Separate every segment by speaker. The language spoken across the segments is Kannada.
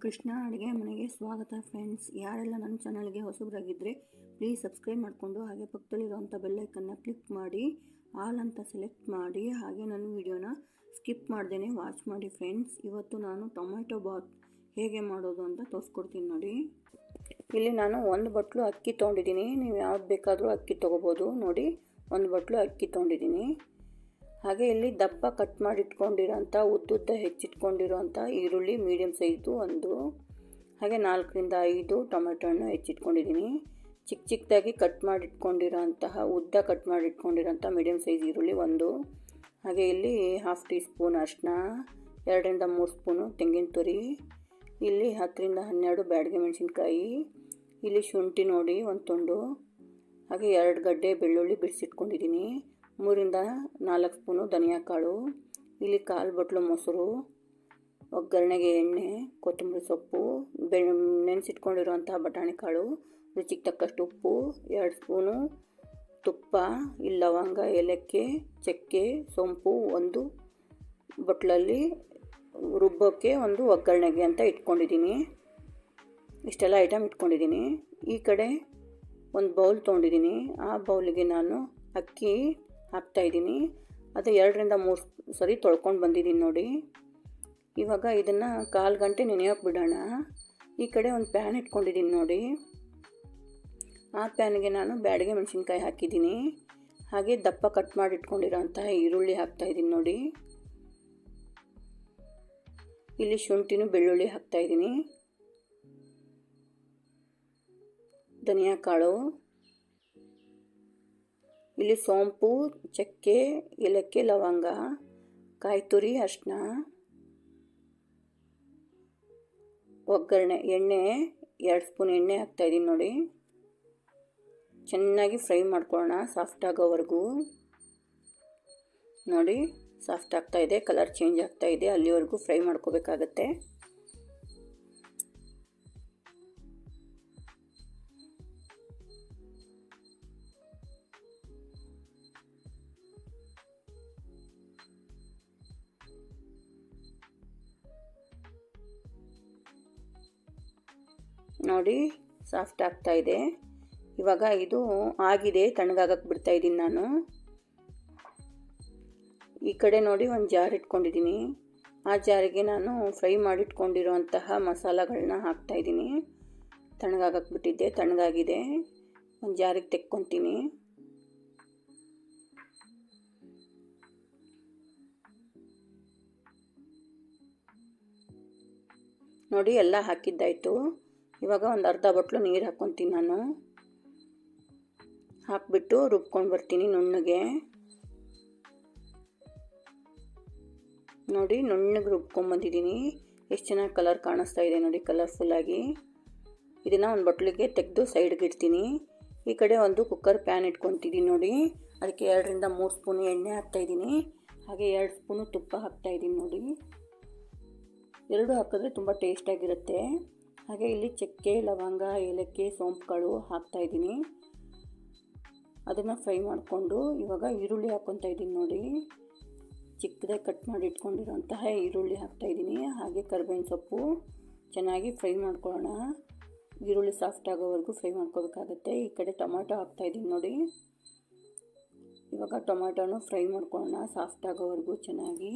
Speaker 1: ಕೃಷ್ಣ ಅಡುಗೆ ಮನೆಗೆ ಸ್ವಾಗತ ಫ್ರೆಂಡ್ಸ್. ಯಾರೆಲ್ಲ ನನ್ನ ಚಾನಲ್ಗೆ ಹೊಸಬರಾಗಿದ್ದರೆ ಪ್ಲೀಸ್ ಸಬ್ಸ್ಕ್ರೈಬ್ ಮಾಡಿಕೊಂಡು ಹಾಗೆ ಪಕ್ಕದಲ್ಲಿರುವಂಥ ಬೆಲ್ಲೈಕನ್ನು ಕ್ಲಿಕ್ ಮಾಡಿ ಆಲ್ ಅಂತ ಸೆಲೆಕ್ಟ್ ಮಾಡಿ ಹಾಗೆ ನನ್ನ ವಿಡಿಯೋನ ಸ್ಕಿಪ್ ಮಾಡ್ದೇ ವಾಚ್ ಮಾಡಿ ಫ್ರೆಂಡ್ಸ್. ಇವತ್ತು ನಾನು ಟೊಮೆಟೊ ಬಾತ್ ಹೇಗೆ ಮಾಡೋದು ಅಂತ ತೋರಿಸ್ಕೊಡ್ತೀನಿ ನೋಡಿ. ಇಲ್ಲಿ ನಾನು ಒಂದು ಬಟ್ಲು ಅಕ್ಕಿ ತೊಗೊಂಡಿದ್ದೀನಿ. ನೀವು ಯಾವ್ದು ಬೇಕಾದರೂ ಅಕ್ಕಿ ತೊಗೋಬೋದು. ನೋಡಿ, ಒಂದು ಬಟ್ಲು ಅಕ್ಕಿ ತೊಗೊಂಡಿದ್ದೀನಿ. ಹಾಗೆ ಇಲ್ಲಿ ದಪ್ಪ ಕಟ್ ಮಾಡಿ ಇಟ್ಕೊಂಡಿರೋಂಥ ಉದ್ದುದ್ದ ಹೆಚ್ಚಿಟ್ಕೊಂಡಿರೋಂಥ ಈರುಳ್ಳಿ ಮೀಡಿಯಮ್ ಸೈಜು ಒಂದು, ಹಾಗೆ 4ರಿಂದ 5 ಟೊಮೆಟೊ ಹಣ್ಣು ಹೆಚ್ಚಿಟ್ಕೊಂಡಿದ್ದೀನಿ. ಚಿಕ್ಕ ಚಿಕ್ಕದಾಗಿ ಕಟ್ ಮಾಡಿ ಇಟ್ಕೊಂಡಿರೋಂತಹ ಉದ್ದ ಕಟ್ ಮಾಡಿ ಇಟ್ಕೊಂಡಿರೋಂಥ ಮೀಡಿಯಮ್ ಸೈಜ್ ಈರುಳ್ಳಿ ಒಂದು, ಹಾಗೆ ಇಲ್ಲಿ 1/2 ಟೀ ಸ್ಪೂನ್ ಅರಿಶಿನ, 2ರಿಂದ 3 ಸ್ಪೂನು ತೆಂಗಿನ ತುರಿ, ಇಲ್ಲಿ 10ರಿಂದ 12 ಬ್ಯಾಡಗೆ ಮೆಣಸಿನ್ಕಾಯಿ, ಇಲ್ಲಿ ಶುಂಠಿ ನೋಡಿ ಒಂದು ತುಂಡು, ಹಾಗೆ 2 ಗಡ್ಡೆ ಬೆಳ್ಳುಳ್ಳಿ ಬಿಡಿಸಿಟ್ಕೊಂಡಿದ್ದೀನಿ, 3ರಿಂದ 4 ಸ್ಪೂನು ಧನಿಯಾ ಕಾಳು, ಇಲ್ಲಿ 1/4 ಬಟ್ಲು ಮೊಸರು, ಒಗ್ಗರಣೆಗೆ ಎಣ್ಣೆ, ಕೊತ್ತಂಬರಿ ಸೊಪ್ಪು, ನೆನೆಸಿಟ್ಕೊಂಡಿರುವಂತಹ ಬಟಾಣಿ ಕಾಳು, ರುಚಿಗೆ ತಕ್ಕಷ್ಟು ಉಪ್ಪು, 2 ಸ್ಪೂನು ತುಪ್ಪ, ಇಲ್ಲಿ ಲವಂಗ, ಏಲಕ್ಕಿ, ಚಕ್ಕೆ, ಸೋಂಪು ಒಂದು ಬಟ್ಲಲ್ಲಿ ರುಬ್ಬೋಕ್ಕೆ ಒಂದು ಒಗ್ಗರಣೆಗೆ ಅಂತ ಇಟ್ಕೊಂಡಿದ್ದೀನಿ. ಇಷ್ಟೆಲ್ಲ ಐಟಮ್ ಇಟ್ಕೊಂಡಿದ್ದೀನಿ. ಈ ಕಡೆ ಒಂದು ಬೌಲ್ ತೊಗೊಂಡಿದ್ದೀನಿ. ಆ ಬೌಲಿಗೆ ನಾನು ಅಕ್ಕಿ ಹಾಕ್ತಾಯಿದ್ದೀನಿ. ಅದು 2ರಿಂದ 3 ಸರಿ ತೊಳ್ಕೊಂಡು ಬಂದಿದ್ದೀನಿ ನೋಡಿ. ಇವಾಗ ಇದನ್ನು 1/4 ಗಂಟೆ ನೆನೆಯೋಕೆ ಬಿಡೋಣ. ಈ ಕಡೆ ಒಂದು ಪ್ಯಾನ್ ಇಟ್ಕೊಂಡಿದ್ದೀನಿ ನೋಡಿ. ಆ ಪ್ಯಾನ್ಗೆ ನಾನು ಬ್ಯಾಡಗೆ ಮೆಣಸಿನ್ಕಾಯಿ ಹಾಕಿದ್ದೀನಿ. ಹಾಗೆ ದಪ್ಪ ಕಟ್ ಮಾಡಿ ಇಟ್ಕೊಂಡಿರೋಂತಹ ಈರುಳ್ಳಿ ಹಾಕ್ತಾಯಿದ್ದೀನಿ ನೋಡಿ. ಇಲ್ಲಿ ಶುಂಠಿನೂ ಬೆಳ್ಳುಳ್ಳಿ ಹಾಕ್ತಾಯಿದ್ದೀನಿ, ಧನಿಯಾ ಕಾಳು, ಇಲ್ಲಿ ಸೋಂಪು, ಚಕ್ಕೆ, ಏಲಕ್ಕಿ, ಲವಂಗ, ಕಾಯಿ ತುರಿ, ಅರಿಶಿನ, ಒಗ್ಗರಣೆ ಎಣ್ಣೆ 2 ಸ್ಪೂನ್ ಎಣ್ಣೆ ಹಾಕ್ತಾಯಿದ್ದೀನಿ ನೋಡಿ. ಚೆನ್ನಾಗಿ ಫ್ರೈ ಮಾಡ್ಕೊಳ್ಳೋಣ ಸಾಫ್ಟ್ ಆಗೋವರೆಗೂ. ನೋಡಿ, ಸಾಫ್ಟ್ ಆಗ್ತಾಯಿದೆ, ಕಲರ್ ಚೇಂಜ್ ಆಗ್ತಾಯಿದೆ, ಅಲ್ಲಿವರೆಗೂ ಫ್ರೈ ಮಾಡ್ಕೋಬೇಕಾಗತ್ತೆ. ನೋಡಿ, ಸಾಫ್ಟ್ ಆಗ್ತಾಯಿದೆ. ಇವಾಗ ಇದು ಆಗಿದೆ, ತಣ್ಣಗಾಗಕ್ಕೆ ಬಿಡ್ತಾಯಿದ್ದೀನಿ ನಾನು. ಈ ಕಡೆ ನೋಡಿ ಒಂದು ಜಾರ್ ಇಟ್ಕೊಂಡಿದ್ದೀನಿ. ಆ ಜಾರಿಗೆ ನಾನು ಫ್ರೈ ಮಾಡಿಟ್ಕೊಂಡಿರುವಂತಹ ಮಸಾಲಗಳನ್ನ ಹಾಕ್ತಾಯಿದ್ದೀನಿ. ತಣ್ಣಗಾಗಕ್ಕೆ ಬಿಟ್ಟಿದ್ದೆ, ತಣ್ಣಗಾಗಿದೆ. ಒಂದು ಜಾರಿಗೆ ತೆಕ್ಕೊತೀನಿ. ನೋಡಿ, ಎಲ್ಲ ಹಾಕಿದ್ದಾಯಿತು. ಇವಾಗ ಒಂದು ಅರ್ಧ ಬಟ್ಲು ನೀರು ಹಾಕ್ಕೊತೀನಿ ನಾನು. ಹಾಕ್ಬಿಟ್ಟು ರುಬ್ಕೊಂಡು ಬರ್ತೀನಿ ನುಣ್ಣಗೆ. ನೋಡಿ, ನುಣ್ಣಗೆ ರುಬ್ಕೊಂಡ್ಬಂದಿದ್ದೀನಿ. ಎಷ್ಟು ಚೆನ್ನಾಗಿ ಕಲರ್ ಕಾಣಿಸ್ತಾ ಇದೆ ನೋಡಿ, ಕಲರ್ಫುಲ್ಲಾಗಿ. ಇದನ್ನು ಒಂದು ಬಟ್ಲಿಗೆ ತೆಗೆದು ಸೈಡ್ಗೆ ಇಡ್ತೀನಿ. ಈ ಕಡೆ ಒಂದು ಕುಕ್ಕರ್ ಪ್ಯಾನ್ ಇಟ್ಕೊತಿದ್ದೀನಿ ನೋಡಿ. ಅದಕ್ಕೆ 2ರಿಂದ 3 ಸ್ಪೂನು ಎಣ್ಣೆ ಹಾಕ್ತಾಯಿದ್ದೀನಿ. ಹಾಗೆ 2 ಸ್ಪೂನು ತುಪ್ಪ ಹಾಕ್ತಾಯಿದ್ದೀನಿ ನೋಡಿ. 2 ಹಾಕಿದ್ರೆ ತುಂಬ ಟೇಸ್ಟಾಗಿರುತ್ತೆ. ಹಾಗೆ ಇಲ್ಲಿ ಚಕ್ಕೆ, ಲವಂಗ, ಏಲಕ್ಕಿ, ಸೋಂಪುಗಳು ಹಾಕ್ತಾಯಿದ್ದೀನಿ. ಅದನ್ನು ಫ್ರೈ ಮಾಡಿಕೊಂಡು ಇವಾಗ ಈರುಳ್ಳಿ ಹಾಕ್ಕೊತಾ ಇದ್ದೀನಿ ನೋಡಿ. ಚಿಕ್ಕದಾಗಿ ಕಟ್ ಮಾಡಿ ಇಟ್ಕೊಂಡಿರೋಂತಹ ಈರುಳ್ಳಿ ಹಾಕ್ತಾಯಿದ್ದೀನಿ. ಹಾಗೆ ಕರಿಬೇವಿನ ಸೊಪ್ಪು ಚೆನ್ನಾಗಿ ಫ್ರೈ ಮಾಡ್ಕೊಳ್ಳೋಣ. ಈರುಳ್ಳಿ ಸಾಫ್ಟ್ ಆಗೋವರೆಗೂ ಫ್ರೈ ಮಾಡ್ಕೋಬೇಕಾಗತ್ತೆ. ಈ ಕಡೆ ಟೊಮೆಟೊ ಹಾಕ್ತಾಯಿದ್ದೀನಿ ನೋಡಿ. ಇವಾಗ ಟೊಮೆಟೊನು ಫ್ರೈ ಮಾಡ್ಕೊಳ್ಳೋಣ ಸಾಫ್ಟ್ ಆಗೋವರೆಗೂ ಚೆನ್ನಾಗಿ.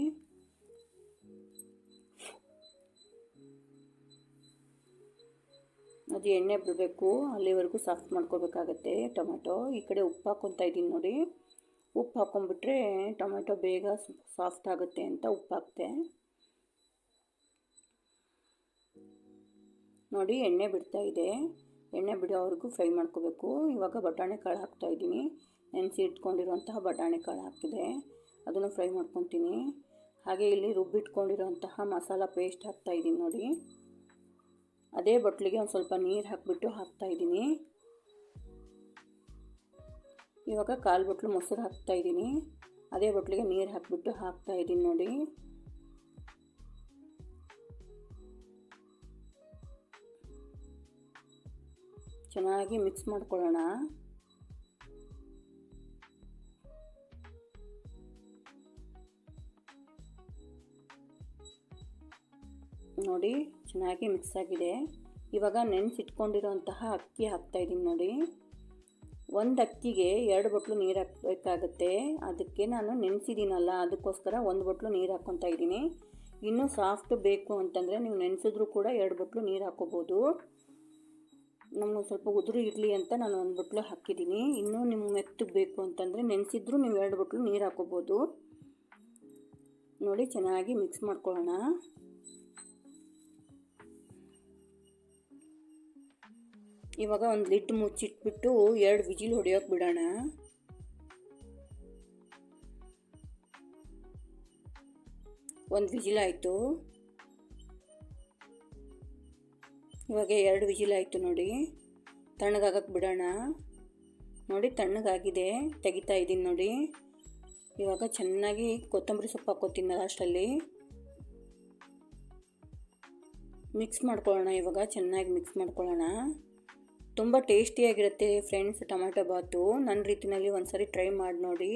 Speaker 1: ಅದು ಎಣ್ಣೆ ಬಿಡಬೇಕು, ಅಲ್ಲಿವರೆಗೂ ಸಾಫ್ಟ್ ಮಾಡ್ಕೋಬೇಕಾಗತ್ತೆ ಟೊಮೆಟೊ. ಈ ಕಡೆ ಉಪ್ಪು ಹಾಕ್ಕೊತಾ ಇದ್ದೀನಿ ನೋಡಿ. ಉಪ್ಪು ಹಾಕ್ಕೊಂಬಿಟ್ರೆ ಟೊಮೆಟೊ ಬೇಗ ಸಾಫ್ಟ್ ಆಗುತ್ತೆ ಅಂತ ಉಪ್ಪು ಹಾಕ್ತೆ ನೋಡಿ. ಎಣ್ಣೆ ಬಿಡ್ತಾ ಇದೆ, ಎಣ್ಣೆ ಬಿಡೋವರೆಗೂ ಫ್ರೈ ಮಾಡ್ಕೋಬೇಕು. ಇವಾಗ ಬಟಾಣಿ ಕಾಳು ಹಾಕ್ತಾಯಿದ್ದೀನಿ. ನೆನೆಸಿ ಇಟ್ಕೊಂಡಿರುವಂತಹ ಬಟಾಣಿ ಕಾಳು ಹಾಕಿದೆ, ಅದನ್ನು ಫ್ರೈ ಮಾಡ್ಕೊತೀನಿ. ಹಾಗೆ ಇಲ್ಲಿ ರುಬ್ಬಿಟ್ಕೊಂಡಿರೋಂತಹ ಮಸಾಲ ಪೇಸ್ಟ್ ಹಾಕ್ತಾಯಿದ್ದೀನಿ ನೋಡಿ. ಅದೇ ಬಟ್ಲಿಗೆ ಒಂದು ಸ್ವಲ್ಪ ನೀರು ಹಾಕಿಬಿಟ್ಟು ಹಾಕ್ತಾಯಿದ್ದೀನಿ. ಇವಾಗ 1/4 ಬಟ್ಲು ಮೊಸರು ಹಾಕ್ತಾಯಿದ್ದೀನಿ. ಅದೇ ಬಟ್ಲಿಗೆ ನೀರು ಹಾಕಿಬಿಟ್ಟು ಹಾಕ್ತಾಯಿದ್ದೀನಿ ನೋಡಿ. ಚೆನ್ನಾಗಿ ಮಿಕ್ಸ್ ಮಾಡ್ಕೊಳ್ಳೋಣ. ನೋಡಿ ಚೆನ್ನಾಗಿ ಮಿಕ್ಸ್ ಆಗಿದೆ. ಇವಾಗ ನೆನೆಸಿಟ್ಕೊಂಡಿರೋಂತಹ ಅಕ್ಕಿ ಹಾಕ್ತಾಯಿದ್ದೀನಿ ನೋಡಿ. ಒಂದು ಅಕ್ಕಿಗೆ 2 ಬಟ್ಲು ನೀರು ಹಾಕಬೇಕಾಗತ್ತೆ. ಅದಕ್ಕೆ ನಾನು ನೆನೆಸಿದ್ದೀನಲ್ಲ, ಅದಕ್ಕೋಸ್ಕರ 1 ಬಟ್ಲು ನೀರು ಹಾಕ್ಕೊತಾ ಇದ್ದೀನಿ. ಇನ್ನೂ ಸಾಫ್ಟ್ ಬೇಕು ಅಂತಂದರೆ ನೀವು ನೆನೆಸಿದ್ರೂ ಕೂಡ 2 ಬಟ್ಲು ನೀರು ಹಾಕ್ಕೋಬೋದು. ನಮಗೆ ಸ್ವಲ್ಪ ಉದುರು ಇರಲಿ ಅಂತ ನಾನು 1 ಬಟ್ಲು ಹಾಕಿದ್ದೀನಿ. ಇನ್ನೂ ನಿಮ್ಗೆ ಮೆತ್ತಗೆ ಬೇಕು ಅಂತಂದರೆ ನೆನೆಸಿದ್ರೂ ನೀವು 2 ಬಟ್ಲು ನೀರು ಹಾಕ್ಕೋಬೋದು. ನೋಡಿ ಚೆನ್ನಾಗಿ ಮಿಕ್ಸ್ ಮಾಡ್ಕೊಳ್ಳೋಣ. ಇವಾಗ ಒಂದು ಲಿಡ್ ಮುಚ್ಚಿಟ್ಬಿಟ್ಟು 2 ವಿಜಿಲ್ ಹೊಡೆಯೋಕೆ ಬಿಡೋಣ. ಒಂದು ವಿಜಿಲ್ ಆಯಿತು. ಇವಾಗ 2 ವಿಜಿಲ್ ಆಯಿತು ನೋಡಿ. ತಣ್ಣಗಾಗಕ್ಕೆ ಬಿಡೋಣ. ನೋಡಿ ತಣ್ಣಗಾಗಿದೆ, ತೆಗಿತಾ ಇದ್ದೀನಿ ನೋಡಿ. ಇವಾಗ ಚೆನ್ನಾಗಿ ಕೊತ್ತಂಬರಿ ಸೊಪ್ಪು ಹಾಕ್ಕೋತೀನಿ ಲಾಸ್ಟಲ್ಲಿ. ಮಿಕ್ಸ್ ಮಾಡ್ಕೊಳ್ಳೋಣ. ಇವಾಗ ಚೆನ್ನಾಗಿ ಮಿಕ್ಸ್ ಮಾಡ್ಕೊಳ್ಳೋಣ. ತುಂಬ ಟೇಸ್ಟಿಯಾಗಿರುತ್ತೆ ಫ್ರೆಂಡ್ಸ್ ಟೊಮೆಟೊ ಬಾತು. ನನ್ನ ರೀತಿಯಲ್ಲಿ ಒಂದ್ಸರಿ ಟ್ರೈ ಮಾಡಿ ನೋಡಿ.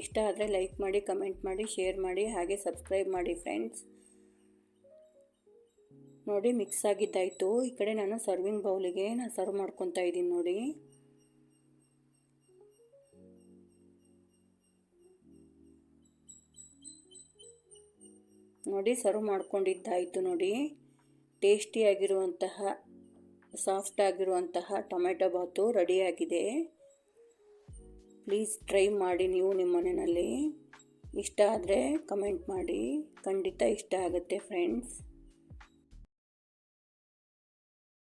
Speaker 1: ಇಷ್ಟ ಆದರೆ ಲೈಕ್ ಮಾಡಿ, ಕಮೆಂಟ್ ಮಾಡಿ, ಶೇರ್ ಮಾಡಿ, ಹಾಗೆ ಸಬ್ಸ್ಕ್ರೈಬ್ ಮಾಡಿ ಫ್ರೆಂಡ್ಸ್. ನೋಡಿ ಮಿಕ್ಸ್ ಆಗಿದ್ದಾಯಿತು. ಈ ಕಡೆ ನಾನು ಸರ್ವಿಂಗ್ ಬೌಲಿಗೆ ಸರ್ವ್ ಮಾಡ್ಕೊತಾ ಇದ್ದೀನಿ ನೋಡಿ. ನೋಡಿ ಸರ್ವ್ ಮಾಡ್ಕೊಂಡಿದ್ದಾಯಿತು ನೋಡಿ. ಟೇಸ್ಟಿಯಾಗಿರುವಂತಹ ಸಾಫ್ಟ್ ಆಗಿರುವಂತಹ ಟೊಮೆಟೊ ಬಾತು ರೆಡಿಯಾಗಿದೆ. ಪ್ಲೀಸ್ ಟ್ರೈ ಮಾಡಿ ನೀವು ನಿಮ್ಮ ಮನೆಯಲ್ಲಿ. ಇಷ್ಟ ಆದರೆ ಕಮೆಂಟ್ ಮಾಡಿ. ಖಂಡಿತ ಇಷ್ಟ ಆಗುತ್ತೆ ಫ್ರೆಂಡ್ಸ್.